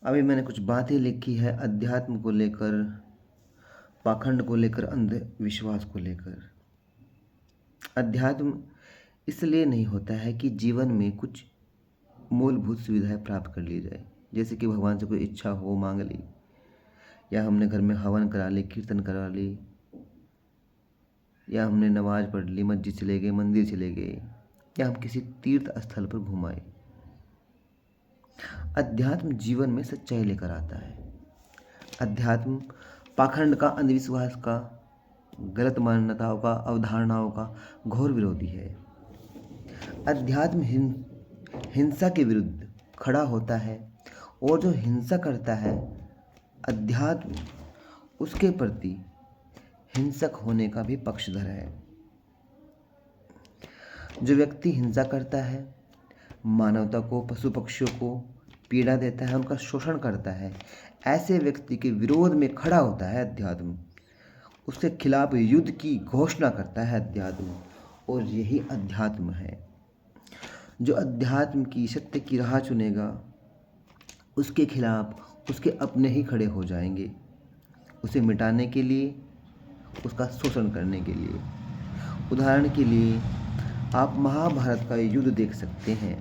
अभी मैंने कुछ बातें लिखी है अध्यात्म को लेकर, पाखंड को लेकर, अंधविश्वास को लेकर। अध्यात्म इसलिए नहीं होता है कि जीवन में कुछ मूलभूत सुविधाएं प्राप्त कर ली जाए, जैसे कि भगवान से कोई इच्छा हो मांग ली, या हमने घर में हवन करा ली, कीर्तन करा ली, या हमने नमाज पढ़ ली, मस्जिद चले गए, मंदिर चले गए, या हम किसी तीर्थ स्थल पर घुमाए। अध्यात्म जीवन में सच्चाई लेकर आता है। अध्यात्म पाखंड का, अंधविश्वास का, गलत मान्यताओं का, अवधारणाओं का घोर विरोधी है। अध्यात्म हिंसा के विरुद्ध खड़ा होता है, और जो हिंसा करता है अध्यात्म उसके प्रति हिंसक होने का भी पक्षधर है। जो व्यक्ति हिंसा करता है, मानवता को, पशु पक्षियों को पीड़ा देता है, उनका शोषण करता है, ऐसे व्यक्ति के विरोध में खड़ा होता है अध्यात्म। उसके खिलाफ युद्ध की घोषणा करता है अध्यात्म, और यही अध्यात्म है। जो अध्यात्म की, सत्य की राह चुनेगा, उसके खिलाफ उसके अपने ही खड़े हो जाएंगे, उसे मिटाने के लिए, उसका शोषण करने के लिए। उदाहरण के लिए आप महाभारत का युद्ध देख सकते हैं।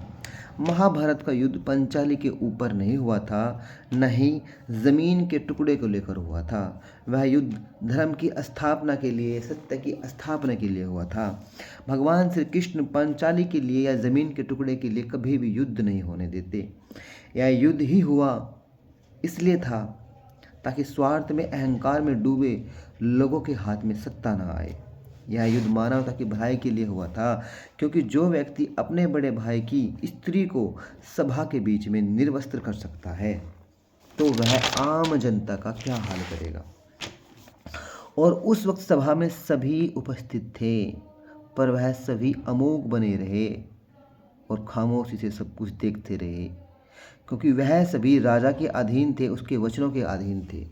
महाभारत का युद्ध पंचाली के ऊपर नहीं हुआ था, न ही जमीन के टुकड़े को लेकर हुआ था। वह युद्ध धर्म की स्थापना के लिए, सत्य की स्थापना के लिए हुआ था। भगवान श्री कृष्ण पंचाली के लिए या जमीन के टुकड़े के लिए कभी भी युद्ध नहीं होने देते। यह युद्ध ही हुआ इसलिए था ताकि स्वार्थ में, अहंकार में डूबे लोगों के हाथ में सत्ता न आए। यह युद्ध मानवता की भलाई के लिए हुआ था, क्योंकि जो व्यक्ति अपने बड़े भाई की स्त्री को सभा के बीच में निर्वस्त्र कर सकता है, तो वह आम जनता का क्या हाल करेगा। और उस वक्त सभा में सभी उपस्थित थे, पर वह सभी अमोघ बने रहे और खामोशी से सब कुछ देखते रहे, क्योंकि वह सभी राजा के अधीन थे, उसके वचनों के अधीन थे।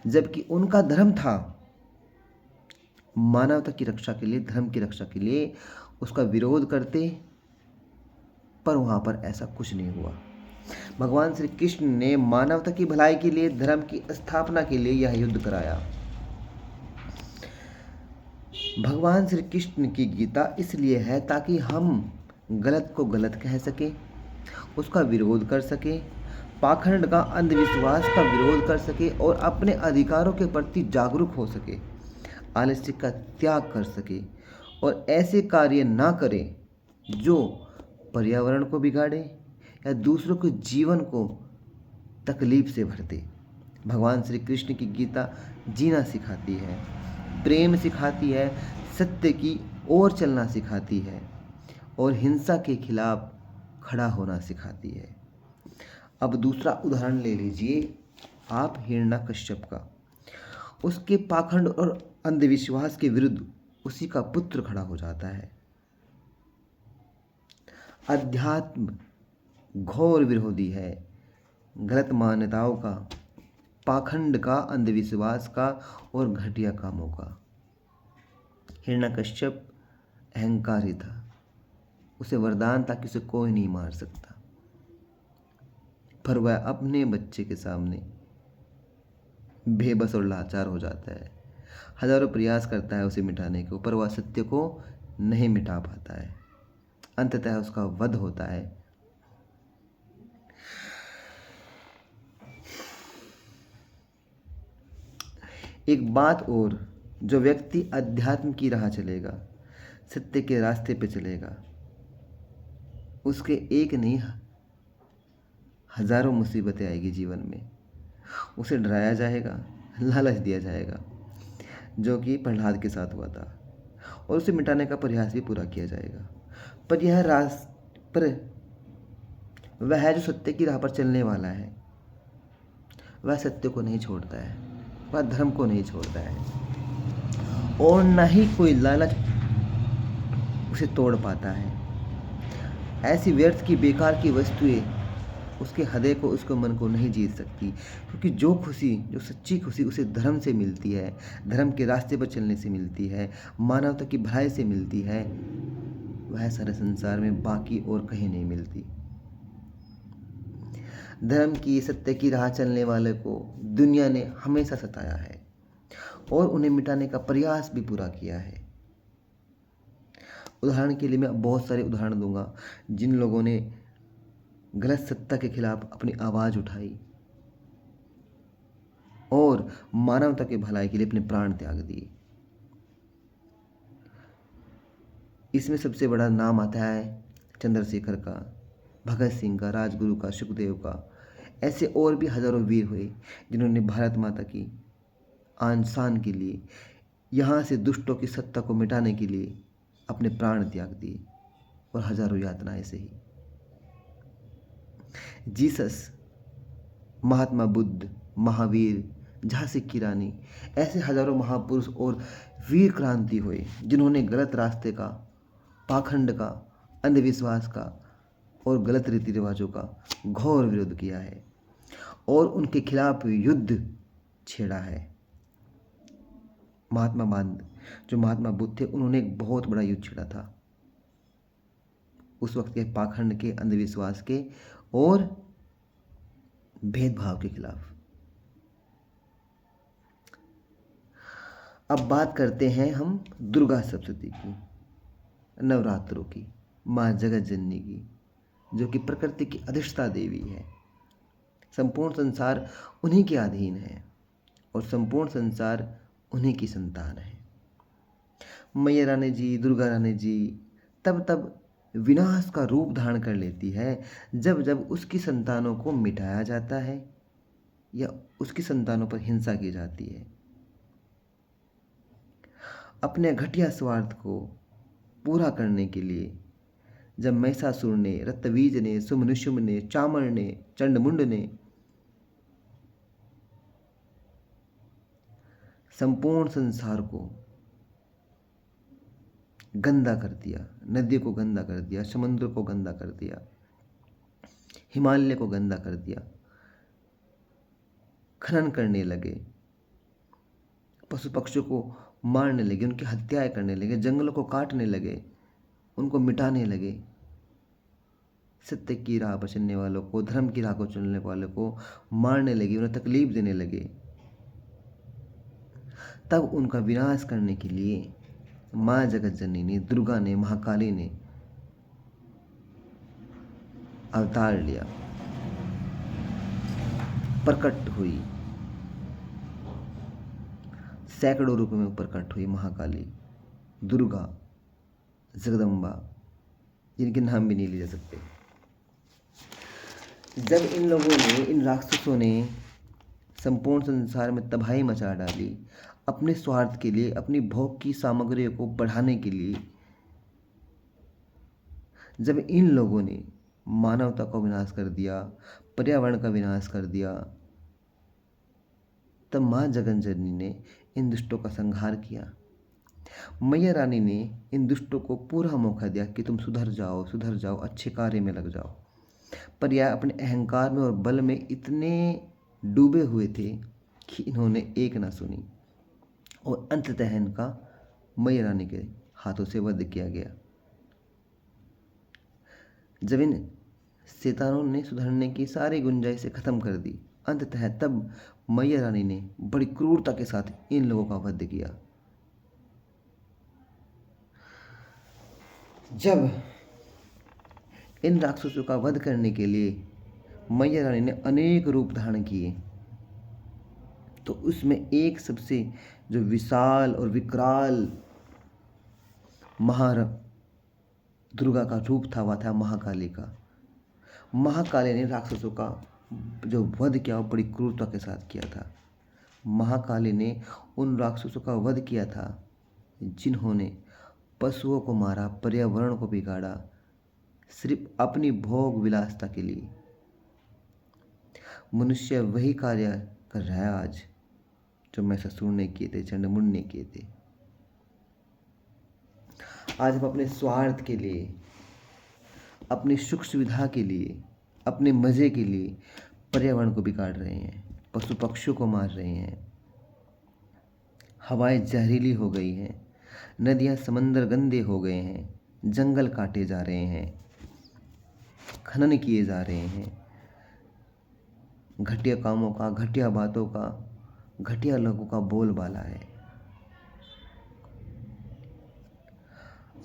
जबकि उनका धर्म था मानवता की रक्षा के लिए, धर्म की रक्षा के लिए, उसका विरोध करते, पर वहाँ पर ऐसा कुछ नहीं हुआ। भगवान श्री कृष्ण ने मानवता की भलाई के लिए, धर्म की स्थापना के लिए यह युद्ध कराया। भगवान श्री कृष्ण की गीता इसलिए है ताकि हम गलत को गलत कह सके, उसका विरोध कर सके, पाखंड का, अंधविश्वास का विरोध कर सके, और अपने अधिकारों के प्रति जागरूक हो सके, आलस्य का त्याग कर सके, और ऐसे कार्य ना करें जो पर्यावरण को बिगाड़े या दूसरों के जीवन को तकलीफ से भर दे। भगवान श्री कृष्ण की गीता जीना सिखाती है, प्रेम सिखाती है, सत्य की ओर चलना सिखाती है, और हिंसा के खिलाफ खड़ा होना सिखाती है। अब दूसरा उदाहरण ले लीजिए आप हिरण्यकश्यप का। उसके पाखंड और अंधविश्वास के विरुद्ध उसी का पुत्र खड़ा हो जाता है। अध्यात्म घोर विरोधी है गलत मान्यताओं का, पाखंड का, अंधविश्वास का और घटिया कामों का। हिरण्यकश्यप अहंकारी था, उसे वरदान था कि उसे कोई नहीं मार सकता, पर वह अपने बच्चे के सामने बेबस और लाचार हो जाता है। हजारों प्रयास करता है उसे मिटाने को, पर वह सत्य को नहीं मिटा पाता है। अंततः उसका वध होता है। एक बात और, जो व्यक्ति अध्यात्म की राह चलेगा, सत्य के रास्ते पे चलेगा, उसके एक नहीं हजारों मुसीबतें आएगी जीवन में। उसे डराया जाएगा, लालच दिया जाएगा, जो कि प्रहलाद के साथ हुआ था, और उसे मिटाने का प्रयास भी पूरा किया जाएगा। पर वह जो सत्य की राह पर चलने वाला है, वह सत्य को नहीं छोड़ता है, वह धर्म को नहीं छोड़ता है, और न ही कोई लालच उसे तोड़ पाता है। ऐसी व्यर्थ की, बेकार की वस्तुएं उसके हृदय को, उसके मन को नहीं जीत सकती, क्योंकि जो खुशी, जो सच्ची खुशी उसे धर्म से मिलती है, धर्म के रास्ते पर चलने से मिलती है, मानवता की भलाई से मिलती है, वह सारे संसार में बाकी और कहीं नहीं मिलती। धर्म की सत्य की राह चलने वाले को दुनिया ने हमेशा सताया है और उन्हें मिटाने का प्रयास भी पूरा किया है। उदाहरण के लिए मैं बहुत सारे उदाहरण दूंगा जिन लोगों ने गलत सत्ता के खिलाफ अपनी आवाज़ उठाई और मानवता की भलाई के लिए अपने प्राण त्याग दिए। इसमें सबसे बड़ा नाम आता है चंद्रशेखर का, भगत सिंह का, राजगुरु का, सुखदेव का। ऐसे और भी हजारों वीर हुए जिन्होंने भारत माता की आन शान के लिए, यहाँ से दुष्टों की सत्ता को मिटाने के लिए अपने प्राण त्याग दिए और हजारों यातनाएं सही। जीसस, महात्मा बुद्ध, महावीर, झांसी की रानी, ऐसे हजारों महापुरुष और वीर क्रांति हुए जिन्होंने गलत रास्ते का, पाखंड का, अंधविश्वास का और गलत रीति रिवाजों का घोर विरोध किया है और उनके खिलाफ युद्ध छेड़ा है। महात्मा बुद्ध थे, उन्होंने एक बहुत बड़ा युद्ध छेड़ा था उस वक्त के पाखंड के, अंधविश्वास के और भेदभाव के खिलाफ। अब बात करते हैं हम दुर्गा सप्तशती की, नवरात्रों की, माँ जगत जननी की, जो कि प्रकृति की अधिष्ठा देवी है। संपूर्ण संसार उन्हीं के अधीन है और संपूर्ण संसार उन्हीं की संतान है। मैया रानी जी, दुर्गा रानी जी तब विनाश का रूप धारण कर लेती है जब जब उसकी संतानों को मिटाया जाता है या उसकी संतानों पर हिंसा की जाती है। अपने घटिया स्वार्थ को पूरा करने के लिए जब महिषासुर ने, रत्तबीज ने, सुम्निशुम्न ने, चामर ने, चंडमुंड ने संपूर्ण संसार को गंदा कर दिया, नदी को गंदा कर दिया, समुद्र को गंदा कर दिया, हिमालय को गंदा कर दिया, खनन करने लगे, पशु पक्षियों को मारने लगे, उनकी हत्याएं करने लगे, जंगलों को काटने लगे, उनको मिटाने लगे, सत्य की राह पर चलने वालों को, धर्म की राह को चलने वालों को मारने लगे, उन्हें तकलीफ देने लगे। तब उनका विनाश करने के लिए माँ जगत जननी ने, दुर्गा ने, महाकाली ने अवतार लिया, प्रकट हुई, सैकड़ों रूपों में प्रकट हुई महाकाली, दुर्गा, जगदम्बा, जिनके नाम भी नहीं लिए जा सकते। जब इन लोगों ने, इन राक्षसों ने संपूर्ण संसार में तबाही मचा डाली अपने स्वार्थ के लिए, अपनी भोग की सामग्रियों को बढ़ाने के लिए, जब इन लोगों ने मानवता को विनाश कर दिया, पर्यावरण का विनाश कर दिया, तब माँ जगत जननी ने इन दुष्टों का संहार किया। मैया रानी ने इन दुष्टों को पूरा मौका दिया कि तुम सुधर जाओ, अच्छे कार्य में लग जाओ। पर यह अपने अहंकार में और बल में इतने डूबे हुए थे कि इन्होंने एक ना सुनी और अंततः इनका मैया रानी के हाथों से वध किया गया। जब इन शैतानों ने सुधरने की सारी गुंजाइशें खत्म कर दी, अंततः तब मैया रानी ने बड़ी क्रूरता के साथ इन लोगों का वध किया। जब इन राक्षसों का वध करने के लिए मैया रानी ने अनेक रूप धारण किए, तो उसमें एक सबसे जो विशाल और विकराल दुर्गा का रूप था, वह था महाकाली का। महाकाली ने राक्षसों का जो वध किया वो बड़ी क्रूरता के साथ किया था। महाकाली ने उन राक्षसों का वध किया था जिन्होंने पशुओं को मारा, पर्यावरण को बिगाड़ा, सिर्फ अपनी भोग विलासता के लिए। मनुष्य वही कार्य कर रहा है आज जो महिषासुर ने किए थे, चंडमुंड ने किए थे। आज हम अपने स्वार्थ के लिए, अपनी सुख सुविधा के लिए, अपने मज़े के लिए पर्यावरण को बिगाड़ रहे हैं, पशु पक्षियों को मार रहे हैं, हवाएं जहरीली हो गई हैं, नदियाँ समंदर गंदे हो गए हैं, जंगल काटे जा रहे हैं, खनन किए जा रहे हैं, घटिया कामों का, घटिया बातों का, घटिया लोगों का बोलबाला है।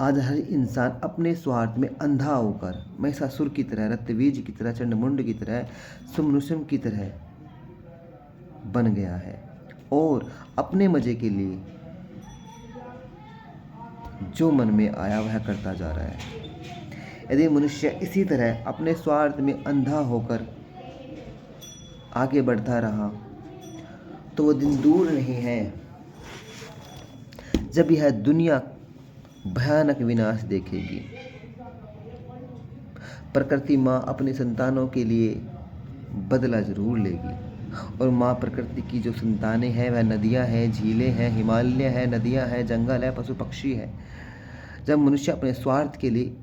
आज हर इंसान अपने स्वार्थ में अंधा होकर महिषासुर की तरह, रक्तबीज की तरह, चंडमुंड की तरह, सुम्नुसुम की तरह बन गया है और अपने मजे के लिए जो मन में आया वह करता जा रहा है। यदि मनुष्य इसी तरह अपने स्वार्थ में अंधा होकर आगे बढ़ता रहा तो वो दिन दूर नहीं है जब यह दुनिया भयानक विनाश देखेगी। प्रकृति माँ अपनी संतानों के लिए बदला जरूर लेगी और माँ प्रकृति की जो संतानें हैं वह नदियाँ हैं, झीलें हैं, हिमालय है, नदियाँ हैं, जंगल है, पशु पक्षी है। जब मनुष्य अपने स्वार्थ के लिए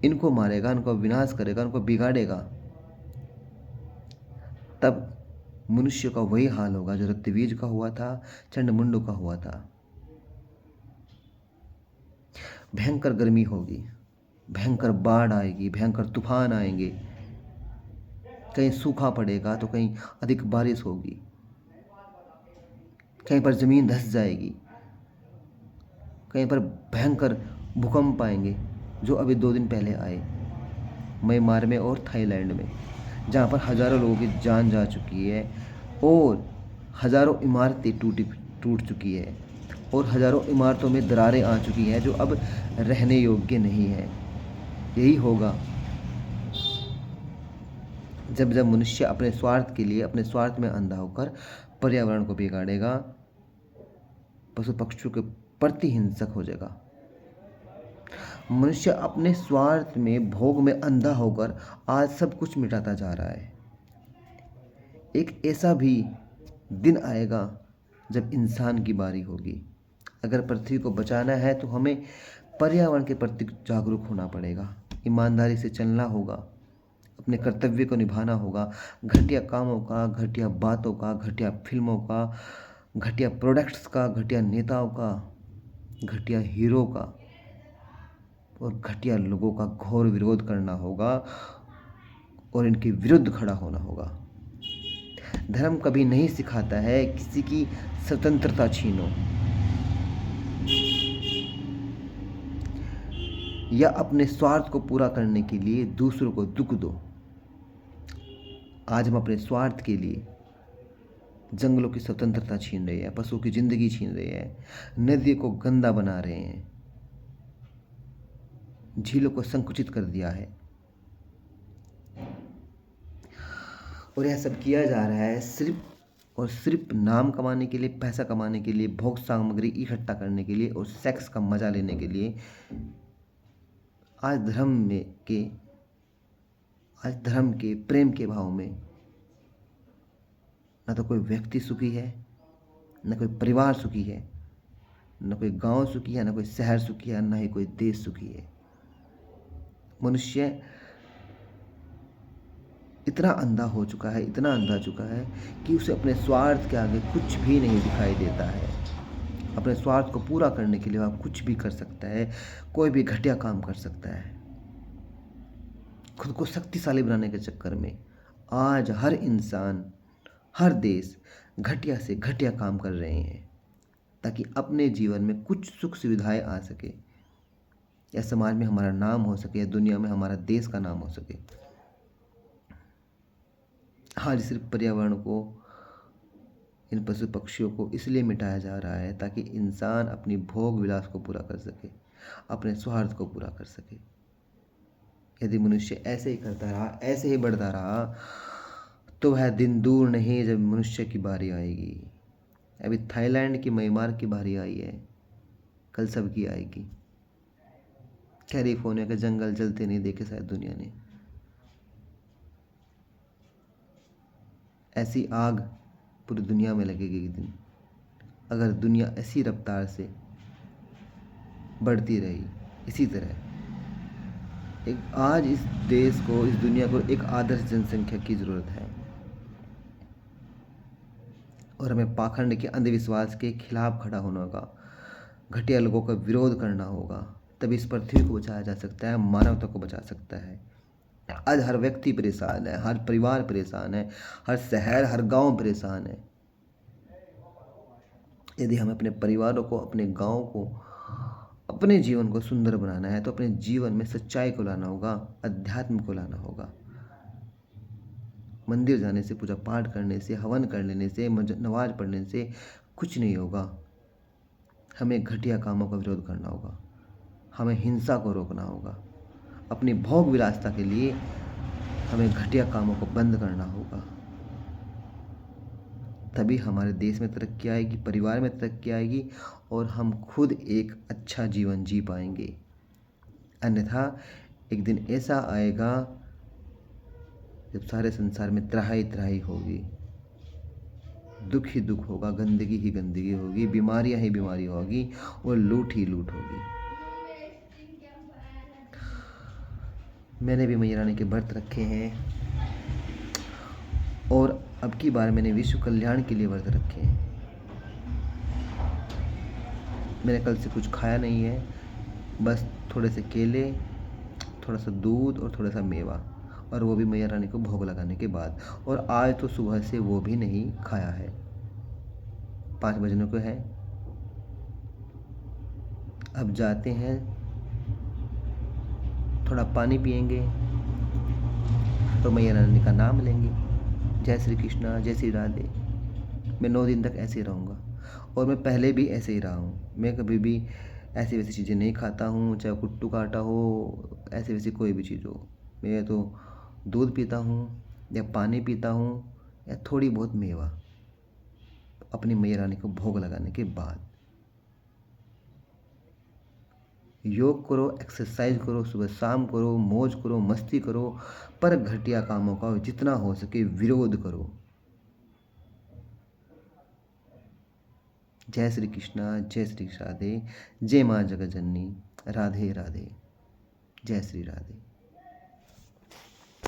इनको मारेगा, इनको विनाश करेगा, इनको बिगाड़ेगा, तब मनुष्य का वही हाल होगा जो रक्तबीज का हुआ था, चंडमुंडों का हुआ था। भयंकर गर्मी होगी, भयंकर बाढ़ आएगी, भयंकर तूफान आएंगे, कहीं सूखा पड़ेगा तो कहीं अधिक बारिश होगी, कहीं पर जमीन धंस जाएगी, कहीं पर भयंकर भूकंप आएंगे जो अभी 2 दिन पहले आए म्यांमार में और थाईलैंड में, जहाँ पर हजारों लोगों की जान जा चुकी है और हजारों इमारतें टूट चुकी है और हजारों इमारतों में दरारें आ चुकी हैं जो अब रहने योग्य नहीं है। यही होगा जब जब मनुष्य अपने स्वार्थ के लिए, अपने स्वार्थ में अंधा होकर पर्यावरण को बिगाड़ेगा, पशु पक्षियों के प्रति हिंसक हो जाएगा। मनुष्य अपने स्वार्थ में, भोग में अंधा होकर आज सब कुछ मिटाता जा रहा है। एक ऐसा भी दिन आएगा जब इंसान की बारी होगी। अगर पृथ्वी को बचाना है तो हमें पर्यावरण के प्रति जागरूक होना पड़ेगा, ईमानदारी से चलना होगा, अपने कर्तव्य को निभाना होगा। घटिया कामों का, घटिया बातों का, घटिया फिल्मों का, घटिया प्रोडक्ट्स का, घटिया नेताओं का, घटिया हीरो का और घटिया लोगों का घोर विरोध करना होगा और इनके विरुद्ध खड़ा होना होगा। धर्म कभी नहीं सिखाता है किसी की स्वतंत्रता छीनो या अपने स्वार्थ को पूरा करने के लिए दूसरों को दुख दो। आज हम अपने स्वार्थ के लिए जंगलों की स्वतंत्रता छीन रहे हैं, पशुओं की जिंदगी छीन रहे हैं, नदी को गंदा बना रहे हैं, झीलों को संकुचित कर दिया है और यह सब किया जा रहा है सिर्फ और सिर्फ नाम कमाने के लिए, पैसा कमाने के लिए, भोग सामग्री इकट्ठा करने के लिए और सेक्स का मजा लेने के लिए। आज धर्म के प्रेम के भाव में न तो कोई व्यक्ति सुखी है, न कोई परिवार सुखी है, न कोई गांव सुखी है, न कोई शहर सुखी है, न ही कोई देश सुखी है। मनुष्य इतना अंधा हो चुका है, इतना अंधा चुका है कि उसे अपने स्वार्थ के आगे कुछ भी नहीं दिखाई देता है। अपने स्वार्थ को पूरा करने के लिए वह कुछ भी कर सकता है, कोई भी घटिया काम कर सकता है। खुद को शक्तिशाली बनाने के चक्कर में आज हर इंसान, हर देश घटिया से घटिया काम कर रहे हैं ताकि अपने जीवन में कुछ सुख सुविधाएं आ सके, या समाज में हमारा नाम हो सके, या दुनिया में हमारा देश का नाम हो सके। आज सिर्फ पर्यावरण को, इन पशु पक्षियों को इसलिए मिटाया जा रहा है ताकि इंसान अपनी भोग विलास को पूरा कर सके, अपने स्वार्थ को पूरा कर सके। यदि मनुष्य ऐसे ही करता रहा, ऐसे ही बढ़ता रहा, तो वह दिन दूर नहीं जब मनुष्य की बारी आएगी। अभी थाईलैंड की म्यांमार की बारी आई है, कल सबकी आएगी। कैलिफोर्निया के जंगल जलते नहीं देखे शायद दुनिया ने। ऐसी आग पूरी दुनिया में लगेगी एक दिन, अगर दुनिया ऐसी रफ्तार से बढ़ती रही। इसी तरह आज इस देश को, इस दुनिया को एक आदर्श जनसंख्या की ज़रूरत है और हमें पाखंड के, अंधविश्वास के खिलाफ खड़ा होना होगा, घटिया लोगों का विरोध करना होगा। तभी इस पृथ्वी को बचाया जा सकता है, मानवता को बचा सकता है। आज हर व्यक्ति परेशान है, हर परिवार परेशान है, हर शहर हर गांव परेशान है। यदि हम अपने परिवारों को, अपने गांव को, अपने जीवन को सुंदर बनाना है तो अपने जीवन में सच्चाई को लाना होगा, अध्यात्म को लाना होगा। मंदिर जाने से, पूजा पाठ करने से, हवन कर लेने से, नमाज पढ़ने से कुछ नहीं होगा। हमें घटिया कामों का विरोध करना होगा, हमें हिंसा को रोकना होगा, अपनी भोग विलासिता के लिए हमें घटिया कामों को बंद करना होगा। तभी हमारे देश में तरक्की आएगी, परिवार में तरक्की आएगी और हम खुद एक अच्छा जीवन जी पाएंगे। अन्यथा एक दिन ऐसा आएगा जब सारे संसार में त्राही त्राही होगी, दुख ही दुख होगा, गंदगी ही गंदगी होगी, बीमारियां ही बीमारी होगी और लूट ही लूट होगी। मैंने भी मैया रानी के व्रत रखे हैं और अब की बार मैंने विश्व कल्याण के लिए व्रत रखे हैं। मैंने कल से कुछ खाया नहीं है, बस थोड़े से केले, थोड़ा सा दूध और थोड़ा सा मेवा, और वो भी मैया रानी को भोग लगाने के बाद। और आज तो सुबह से वो भी नहीं खाया है। 5 बजने को है। अब जाते हैं, थोड़ा पानी पिएंगे तो मैया रानी का नाम लेंगे। जय श्री कृष्णा, जय श्री राधे। मैं 9 दिन तक ऐसे ही रहूँगा और मैं पहले भी ऐसे ही रहा हूँ। मैं कभी भी ऐसी वैसी चीज़ें नहीं खाता हूँ, चाहे कुट्टू का आटा हो, ऐसी वैसी कोई भी चीज़ हो। मैं तो दूध पीता हूँ या पानी पीता हूँ या थोड़ी बहुत मेवा, अपनी मैया रानी को भोग लगाने के बाद। योग करो, एक्सरसाइज करो, सुबह शाम करो, मौज करो, मस्ती करो, पर घटिया कामों का जितना हो सके विरोध करो। जय श्री कृष्णा, जय श्री राधे, जय माँ जगत जननी, राधे राधे, जय श्री राधे।